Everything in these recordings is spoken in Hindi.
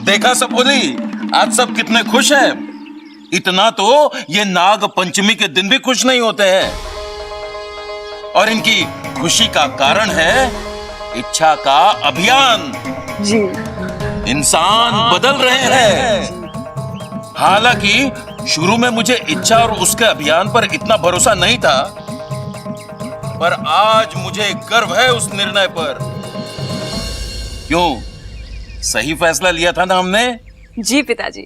देखा सब बोली, आज सब कितने खुश हैं। इतना तो ये नाग पंचमी के दिन भी खुश नहीं होते हैं। और इनकी खुशी का कारण है इच्छा का अभियान। जी। इंसान बदल रहे हैं। हालांकि शुरू में मुझे इच्छा और उसके अभियान पर इतना भरोसा नहीं था, पर आज मुझे गर्व है उस निर्णय पर। क्यों, सही फैसला लिया था ना हमने? जी पिताजी।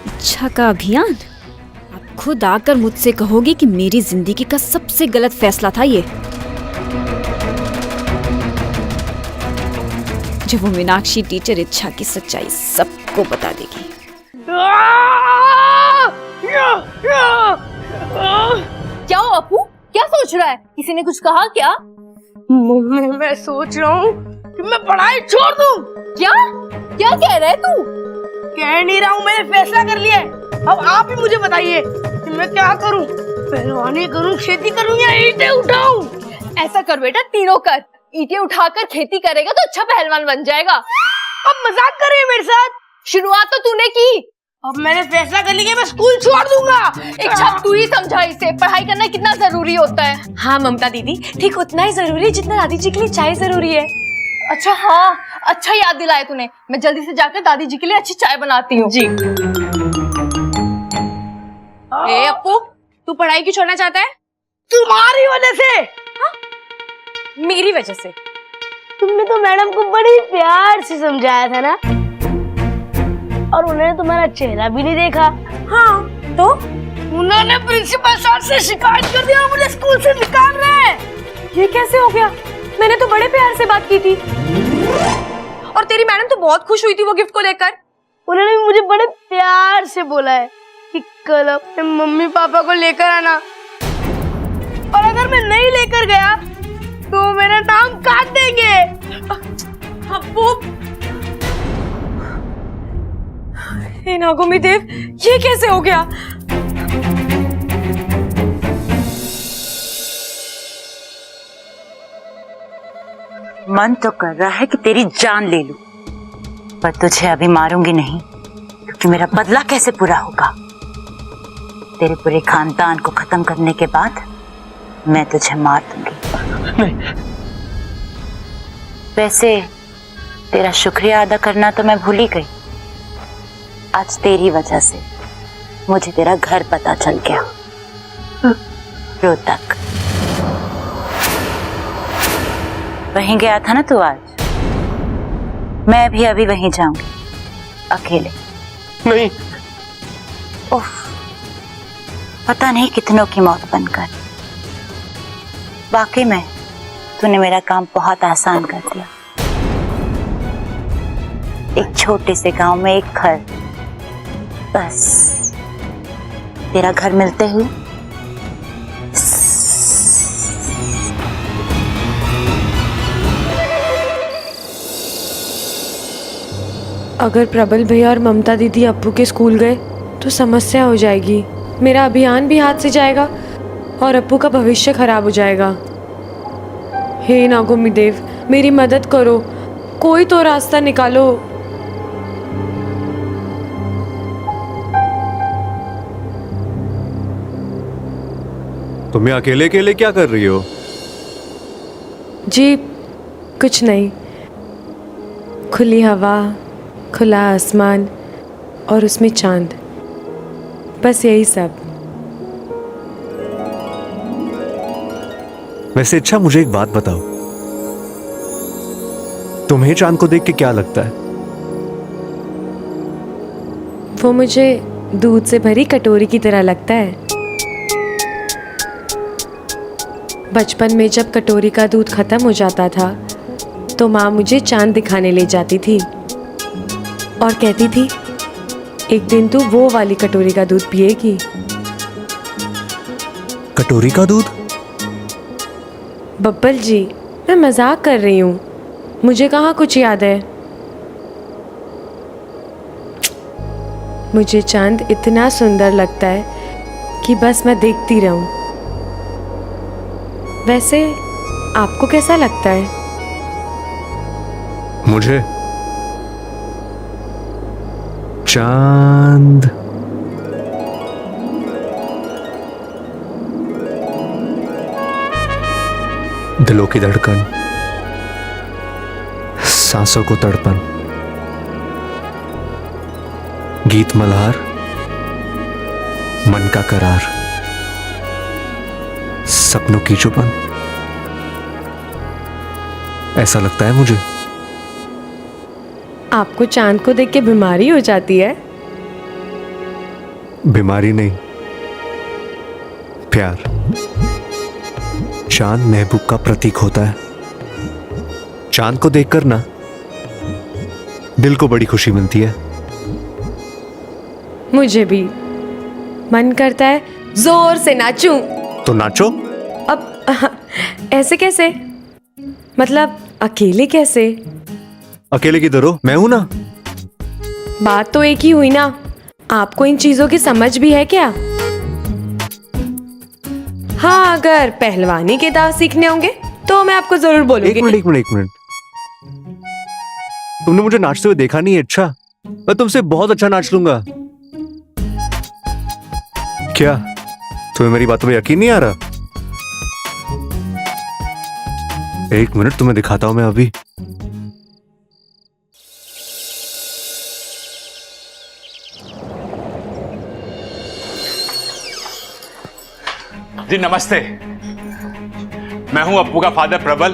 इच्छा का अभियान? आप खुद आकर मुझसे कहोगे कि मेरी जिंदगी का सबसे गलत फैसला था ये। जब वो मीनाक्षी टीचर इच्छा की सच्चाई सबको बता देगी। क्या हो अपू, क्या सोच रहा है? किसी ने कुछ कहा क्या? मैं सोच रहा हूँ कि मैं पढ़ाई छोड़ दूँ। क्या क्या कह रहा है तू? कह नहीं रहा हूँ, मैंने फैसला कर लिया है। अब आप ही मुझे बताइए कि मैं क्या करूँ? पहलवानी करूँ, खेती करूँ या ईंटें उठाऊं? ऐसा कर बेटा, तीनों कर। ईंटें उठाकर खेती करेगा तो अच्छा पहलवान बन जाएगा। अब मजाक कर रही है मेरे साथ? शुरुआत तो तूने की। अब मैंने फैसला कर लिया, मैं स्कूल छोड़ दूंगा। इच्छा, तू ही समझा इसे, पढ़ाई करना कितना जरूरी होता है। हाँ ममता दीदी, ठीक उतना ही जरूरी है जितना दादी जी के लिए चाय जरूरी है। अच्छा हाँ, अच्छा याद दिलाया तूने। मैं जल्दी से जाकर दादी जी के लिए अच्छी चाय बनाती हूँ। जी। ए अपू, तू पढ़ाई क्यों छोड़ना चाहता है? तुम्हारी वजह से। हाँ? मेरी वजह से? तुमने तो मैडम को बड़ी प्यार से समझाया था ना, और उन्होंने तुम्हारा चेहरा भी नहीं देखा। हाँ तो उन्होंने प्रिंसिपल सर से शिकायत कर दिया और मुझे स्कूल से निकाल रहे हैं। ये कैसे हो गया? मैंने तो बड़े प्यार से बात की थी और तेरी मैडम तो बहुत खुश हुई थी वो गिफ्ट को लेकर। उन्होंने भी मुझे बड़े प्यार से बोला है कि कल अपने मम्मी पापा को लेकर आना, और अगर मैं नहीं लेकर गया तो मेरा नाम काट देंगे। अप्पू, हे नागोमी देव, ये कैसे हो गया? मन तो कर रहा है कि तेरी जान ले लूं, पर तुझे अभी मारूंगी नहीं, क्योंकि मेरा बदला कैसे पूरा होगा। तेरे पूरे खानदान को खत्म करने के बाद मैं तुझे मार दूंगी। नहीं। वैसे तेरा शुक्रिया अदा करना तो मैं भूल ही गई। आज तेरी वजह से मुझे तेरा घर पता चल गया, रोहतक। वहीं गया था ना तू आज? मैं भी अभी वहीं जाऊंगी, अकेले। नहीं। उफ, पता नहीं कितनों की मौत बनकर। वाकई में तूने मेरा काम बहुत आसान कर दिया। एक छोटे से गांव में एक घर, बस तेरा घर मिलते ही अगर प्रबल भैया और ममता दीदी अप्पू के स्कूल गए तो समस्या हो जाएगी। मेरा अभियान भी हाथ से जाएगा और अप्पू का भविष्य खराब हो जाएगा। हे नागोमी देव, मेरी मदद करो, कोई तो रास्ता निकालो। तुम्हें अकेले अकेले क्या कर रही हो? जी कुछ नहीं, खुली हवा, खुला आसमान और उसमें चांद, बस यही सब। वैसे अच्छा, मुझे एक बात बताओ, तुम्हें चांद को देख के क्या लगता है? वो मुझे दूध से भरी कटोरी की तरह लगता है। बचपन में जब कटोरी का दूध खत्म हो जाता था तो माँ मुझे चांद दिखाने ले जाती थी और कहती थी, एक दिन तू वो वाली कटोरी का दूध पिएगी। कटोरी का दूध? बब्बल जी, मैं मजाक कर रही हूँ, मुझे कहाँ कुछ याद है। मुझे चांद इतना सुंदर लगता है कि बस मैं देखती रहूं। वैसे आपको कैसा लगता है? मुझे चांद दिलों की धड़कन, सांसों को तड़पन, गीत मल्हार, मन का करार, सपनों की चुपन, ऐसा लगता है मुझे। आपको चांद को देख के बीमारी हो जाती है? बीमारी नहीं, प्यार। चांद महबूब का प्रतीक होता है। चांद को देखकर ना दिल को बड़ी खुशी मिलती है। मुझे भी मन करता है जोर से नाचूं। तो नाचो। अब ऐसे कैसे? मतलब अकेले कैसे? अकेले किधर हो? मैं हूं ना। बात तो एक ही हुई ना। आपको इन चीजों की समझ भी है क्या? हाँ, अगर पहलवानी के दांव सीखने होंगे तो मैं आपको जरूर बोलूंगी। एक मिनट। तुमने मुझे नाचते हुए देखा नहीं है? अच्छा, मैं तुमसे बहुत अच्छा नाच लूंगा। क्या तुम्हें मेरी बातों में यकीन नहीं आ रहा? एक मिनट, तुम्हें दिखाता हूं मैं अभी। जी नमस्ते, मैं हूं अप्पू का फादर प्रबल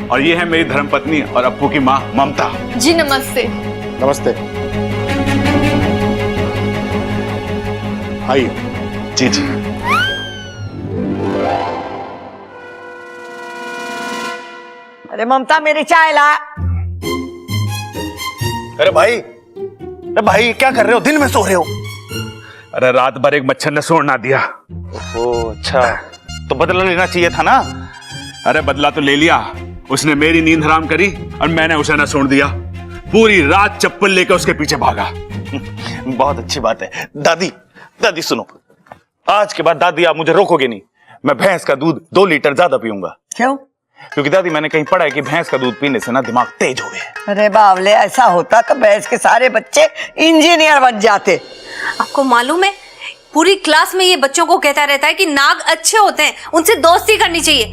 और ये है मेरी धर्मपत्नी और अप्पू की मां ममता। जी नमस्ते। नमस्ते। आइए। जी जी। अरे ममता, मेरी चाय ला। अरे भाई क्या कर रहे हो? दिन में सो रहे हो? अरे रात भर एक मच्छर ने सोड़ ना दिया। ओह अच्छा, तो बदला लेना चाहिए था ना। अरे बदला तो ले लिया, उसने मेरी नींद हराम करी और मैंने उसे ना सोड़ दिया। पूरी रात चप्पल लेकर उसके पीछे भागा। बहुत अच्छी बात है। दादी सुनो, आज के बाद दादी आप मुझे रोकोगे नहीं। मैं भैंस का दूध 2 लीटर ज्यादा पीऊंगा। क्यों? क्योंकि दादी मैंने कहीं पढ़ा है कि भैंस का दूध पीने से ना दिमाग तेज हो गया। अरे बावले, ऐसा होता तो भैंस के सारे बच्चे इंजीनियर बन जाते। आपको मालूम है, पूरी क्लास में ये बच्चों को कहता रहता है कि नाग अच्छे होते हैं, उनसे दोस्ती करनी चाहिए।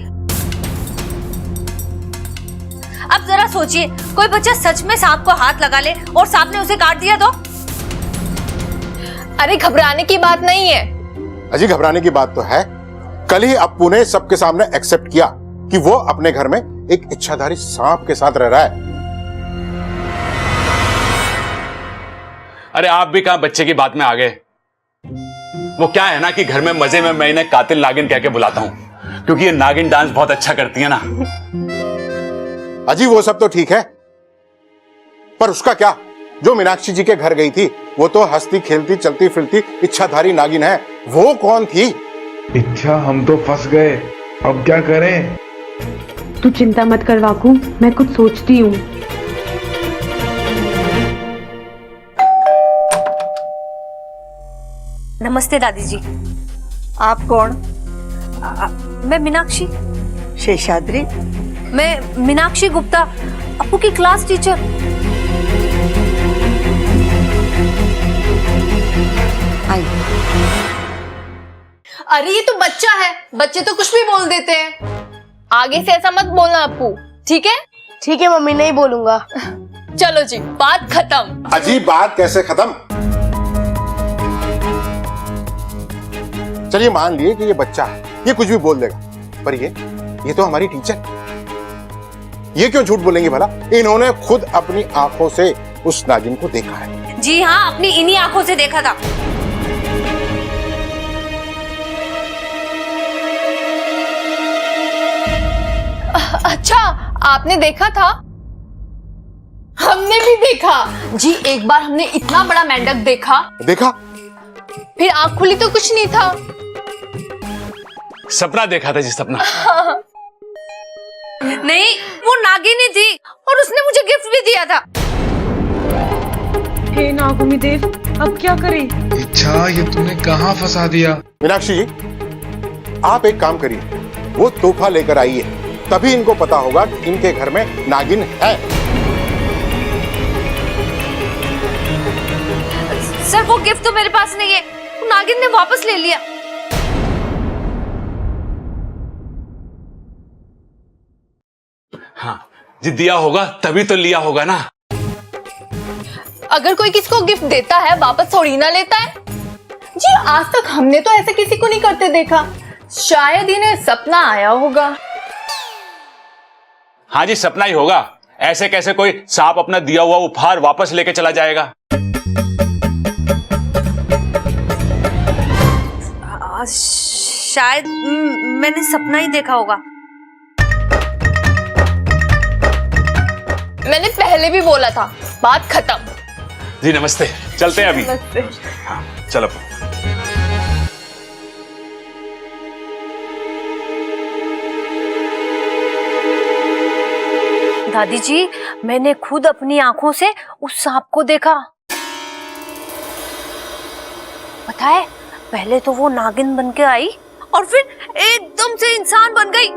अब जरा सोचिए, कोई बच्चा सच में सांप को हाथ लगा ले और सांप ने उसे काट दिया तो? अरे घबराने की बात नहीं है। अजी घबराने की बात तो है। कल ही अप्पू ने सबके सामने एक्सेप्ट किया कि वो अपने घर में एक इच्छाधारी सांप के साथ रह रहा है। अरे आप भी कहां बच्चे की बात में आ गए। वो क्या है ना कि घर में मजे में मैं इन्हें कातिल नागिन कह के बुलाता हूं, क्योंकि ये नागिन डांस बहुत अच्छा करती है ना। अजी वो सब तो ठीक है, पर उसका क्या? जो मीनाक्षी जी के घर गई थी वो तो हंसती खेलती चलती फिरती इच्छाधारी नागिन है। वो कौन थी? इच्छा, हम तो फंस गए, अब क्या करें? तू चिंता मत कर वाकू, मैं कुछ सोचती हूँ। नमस्ते दादी जी। आप कौन? मैं मीनाक्षी। शेषाद्री? मैं मीनाक्षी गुप्ता, अप्पू की क्लास टीचर। आई। अरे ये तो बच्चा है, बच्चे तो कुछ भी बोल देते हैं। आगे से ऐसा मत बोलना अप्पू, ठीक है? ठीक है मम्मी, नहीं बोलूंगा। चलो जी, बात खत्म। अजी बात कैसे खत्म? चलिए मान लिए कि ये बच्चा है, ये कुछ भी बोल देगा, पर ये तो हमारी टीचर, ये क्यों झूठ बोलेंगे भला? इन्होंने खुद अपनी आंखों से उस नागिन को देखा है। जी हाँ, अपनी इन्हीं आंखों से देखा था। अच्छा, आपने देखा था? हमने भी देखा जी। एक बार हमने इतना बड़ा मेंढक देखा। फिर आंख खुली तो कुछ नहीं था। सपना देखा था जी, सपना। नहीं, वो नागिन ही थी और उसने मुझे गिफ्ट भी दिया था। हे नागुमी देव, अब क्या करें? इच्छा, ये तूने कहाँ फंसा दिया? मीनाक्षी जी, आप एक काम करिए, वो तोहफा लेकर आइए, तभी इनको पता होगा कि इनके घर में नागिन है। सर वो गिफ्ट तो मेरे पास नहीं है, नागिन ने वापस ले लिया। हाँ जी, दिया होगा तभी तो लिया होगा ना। अगर कोई किसी को गिफ्ट देता है वापस थोड़ी ना लेता है जी। आज तक हमने तो ऐसे किसी को नहीं करते देखा, शायद इन्हें सपना आया होगा। हाँ जी, सपना ही होगा। ऐसे कैसे कोई सांप अपना दिया हुआ उपहार वापस लेके चला जाएगा? शायद मैंने सपना ही देखा होगा। मैंने पहले भी बोला था, बात खत्म। जी नमस्ते, चलते हैं अभी। नमस्ते। हाँ चलो। दादी जी, मैंने खुद अपनी आंखों से उस सांप को देखा। पता है, पहले तो वो नागिन बन के आई और फिर एकदम से इंसान बन गई।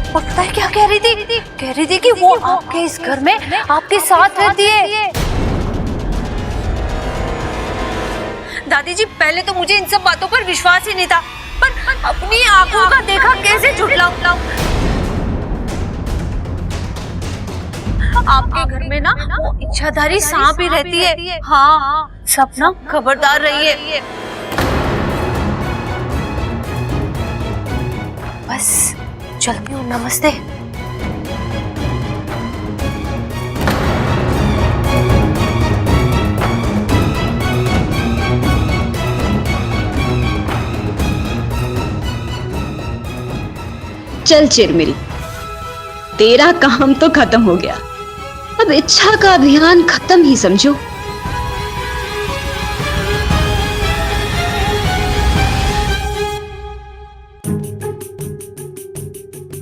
और पता है क्या कह रही थी? कह रही थी कि वो आपके इस घर में आपके साथ रहती है। दादी जी, पहले तो मुझे इन सब बातों पर विश्वास ही नहीं था, पर अपनी आंखों का देखा कैसे झुठलाऊं? आपके घर में ना वो इच्छाधारी सांप ही रहती है। हाँ, सपना खबरदार रहिए। बस चलती हूँ, नमस्ते। चल चिरमिरी, तेरा काम तो खत्म हो गया, अब इच्छा का अभियान खत्म ही समझो।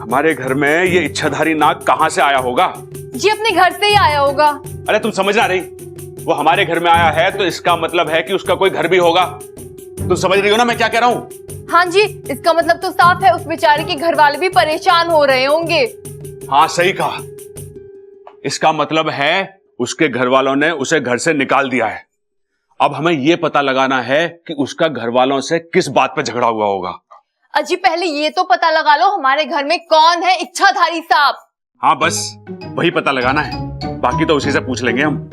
हमारे घर में ये इच्छाधारी नाग कहाँ से आया होगा? जी अपने घर से ही आया होगा। अरे तुम समझ ना रही, वो हमारे घर में आया है तो इसका मतलब है कि उसका कोई घर भी होगा। तुम समझ रही हो ना मैं क्या कह रहा हूँ? हाँ जी, इसका मतलब तो साफ है, उस बेचारे के घर वाले भी परेशान हो रहे होंगे। हाँ सही कहा, इसका मतलब है उसके घर वालों ने उसे घर से निकाल दिया है। अब हमें यह पता लगाना है कि उसका घर वालों से किस बात पे झगड़ा हुआ होगा। अजी पहले ये तो पता लगा लो हमारे घर में कौन है इच्छाधारी सांप। हाँ बस वही पता लगाना है, बाकी तो उसी से पूछ लेंगे हम।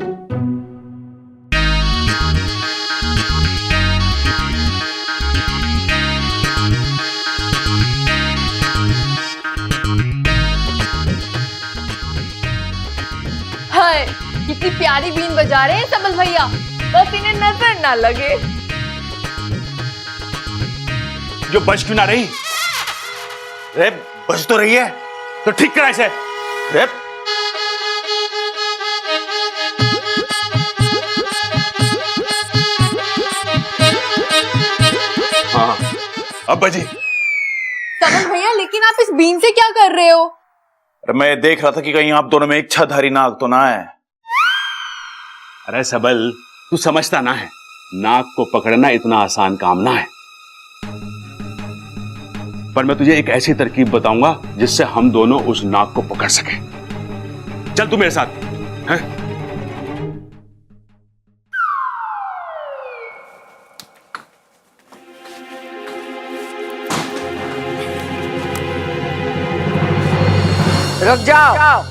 हाय, कितनी प्यारी बीन बजा रहे हैं सबल भैया, बस इन्हें नजर ना लगे। जो बज क्यों ना रही? रे बज तो रही है, तो ठीक करा इसे। रे हाँ अब बजी। सबल भैया, लेकिन आप इस बीन से क्या कर रहे हो? मैं देख रहा था कि कहीं आप दोनों में इच्छाधारी नाग तो ना है। अरे सबल, तू समझता ना है, नाग को पकड़ना इतना आसान काम ना है। पर मैं तुझे एक ऐसी तरकीब बताऊंगा जिससे हम दोनों उस नाग को पकड़ सकें। चल तू मेरे साथ है? रुक जाओ।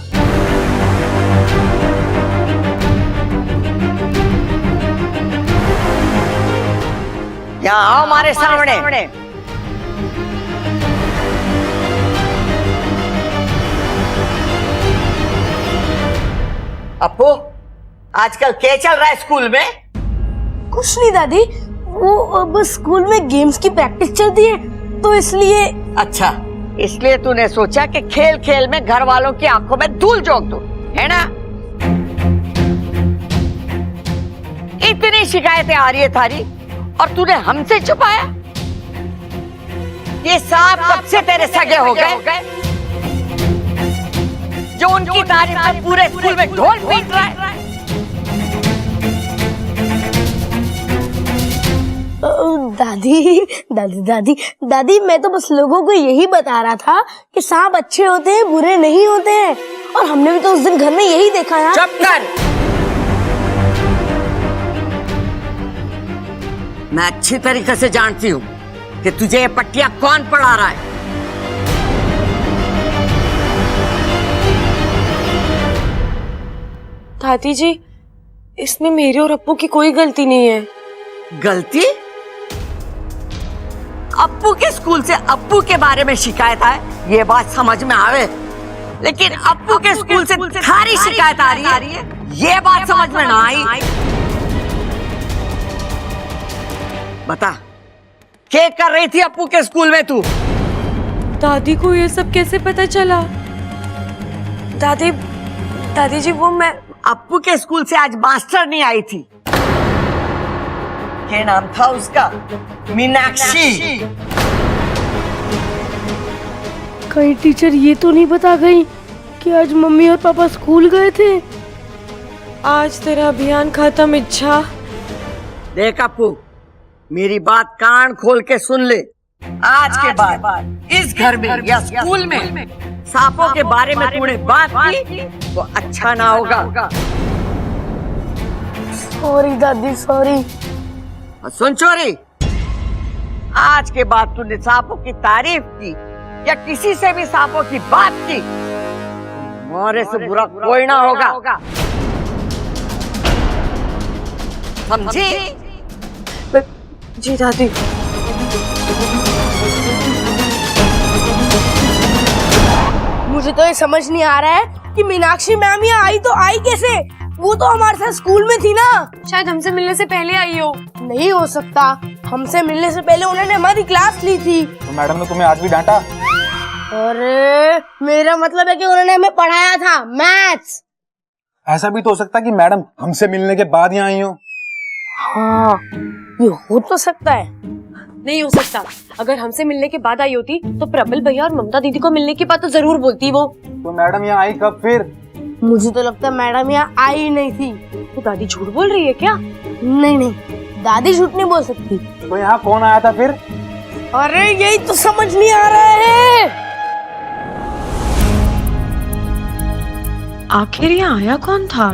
यहाँ आओ हमारे सामने। अपू, आजकल क्या चल रहा है स्कूल में? कुछ नहीं दादी, वो बस स्कूल में गेम्स की प्रैक्टिस चलती है तो इसलिए। अच्छा, इसलिए तूने सोचा कि खेल खेल में घर वालों की आंखों में धूल झोंक दूं, है ना? इतनी शिकायतें आ रही है थारी और तूने हमसे छुपाया? ये सांप कब से तेरे सगे हो गए जो उनकी तारीफ में पूरे स्कूल में ढोल पीट रहा है? दादी दादी दादी दादी मैं तो बस लोगों को यही बता रहा था कि सांप अच्छे होते हैं, बुरे नहीं होते हैं। और हमने भी तो उस दिन घर में यही देखा यार। चुप कर। मैं अच्छी तरीके से जानती हूँ कि तुझे ये पट्टियां कौन पढ़ा रहा है। दादी जी, इसमें मेरे और अप्पू की कोई गलती नहीं है। गलती? अप्पू के स्कूल से अप्पू के बारे में शिकायत आए, ये बात समझ में आवे, लेकिन अप्पू के स्कूल से थारी शिकायत आ रही है, ये बात समझ में ना आई। बता, क्या कर रही थी अप्पू के स्कूल में तू? दादी को ये सब कैसे पता चला? दादी जी वो मैं अप्पू के स्कूल से आज मास्टर नहीं आई थी। क्या नाम था उसका? मीनाक्षी। कहीं टीचर ये तो नहीं बता गई कि आज मम्मी और पापा स्कूल गए थे? आज तेरा अभियान खत्म। इच्छा, देख अप्पू, मेरी बात कान खोल के सुन ले। आज के बाद इस घर में या स्कूल में सांपों के बारे में तूने बात की तो अच्छा ना होगा। सॉरी दादी, सॉरी। सुन चोरी, आज के बाद तूने सांपों की तारीफ की या किसी से भी सांपों की बात की, मोरे से बुरा कोई ना होगा, समझी? जी दादी। मुझे तो ये समझ नहीं आ रहा है कि मीनाक्षी मैम यहाँ आई तो आई कैसे? वो तो हमारे साथ स्कूल में थी ना। शायद हमसे मिलने से पहले आई हो। नहीं हो सकता, हमसे मिलने से पहले उन्होंने हमारी क्लास ली थी। तो मैडम ने तुम्हें आज भी डांटा? अरे मेरा मतलब है कि उन्होंने हमें पढ़ाया था मैथ्स। ऐसा भी तो हो सकता है कि मैडम हमसे मिलने के बाद यहाँ आई हो। हाँ, ये हो तो सकता है। नहीं हो सकता। अगर हमसे मिलने के बाद आई होती तो प्रबल भैया और ममता दीदी को मिलने की बात तो जरूर बोलती वो। तो मैडम यहाँ आई कब फिर? मुझे तो लगता है मैडम यहाँ आई ही नहीं थी। तो दादी झूठ बोल रही है क्या? नहीं, दादी झूठ नहीं बोल सकती। तो यहाँ कौन आया था फिर? अरे यही तो समझ नहीं आ रहा है। आखिर यहाँ आया कौन था?